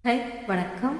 Hi வணக்கம்.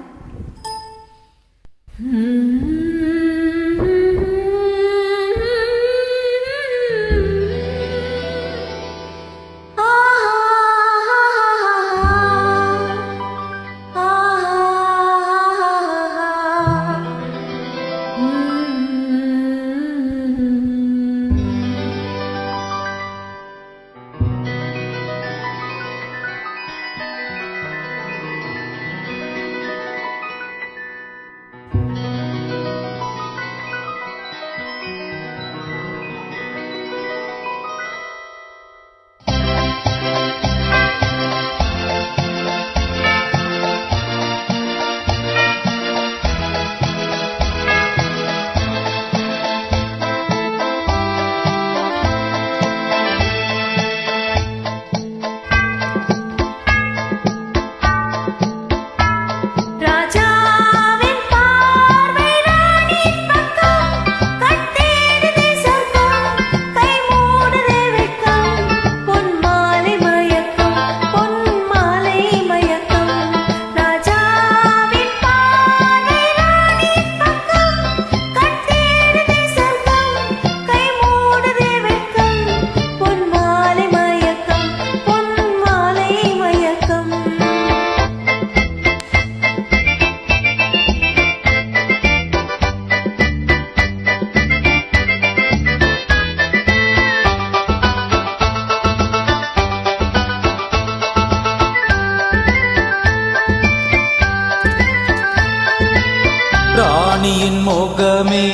ராணியின் முகமே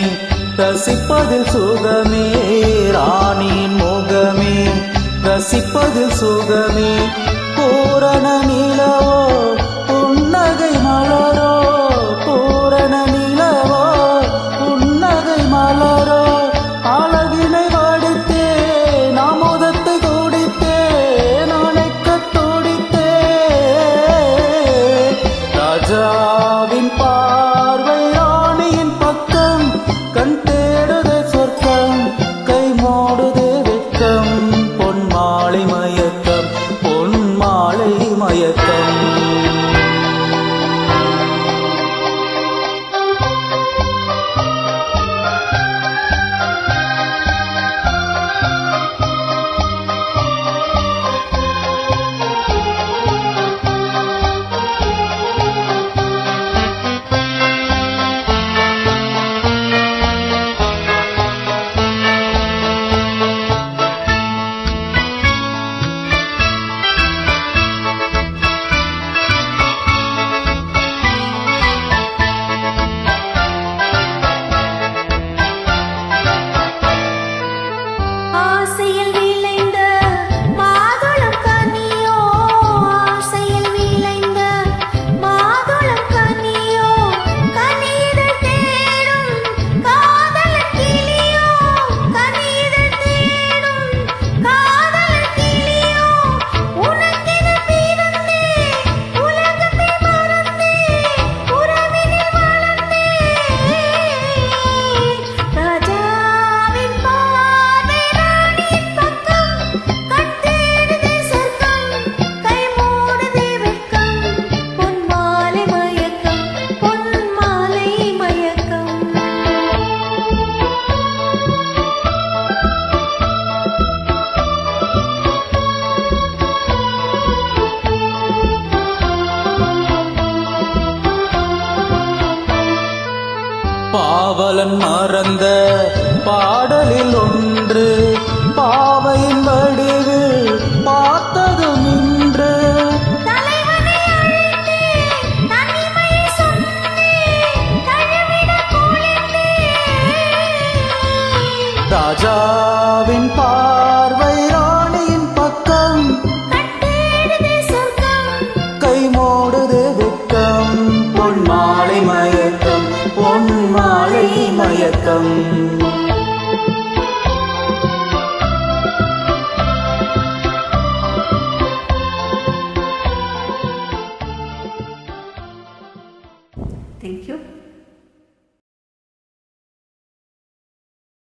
ரசிப்பதில் சுகமே, ராணியின் முகமே ரசிப்பதில் சுகமே. பூரண நிலவோ புன்னகை மலரோ, பூரண நிலவோ புன்னகை மலரோ. அழகினை வடித்தே நாமோதத்தை குடித்தே நாளைக்க துடித்தே. ராஜாவின் பார்வை ராணியின் பக்கம், கண் தேடுதே சொர்க்கம், கை மூடுதே வெட்கம். பொன் மாலை மயக்கம், பொன் மாலை மயக்கம். பாவலன் மறந்த பாடலில் ஒன்று, பாவையின் வடிவு பார்த்ததும் இன்று. ராஜாவின் பார்வை ராணியின் பக்கம், கை மூடுதே வெட்கம். பொன் மாலை மயக்கம், பொன் மாலை மயக்கம்.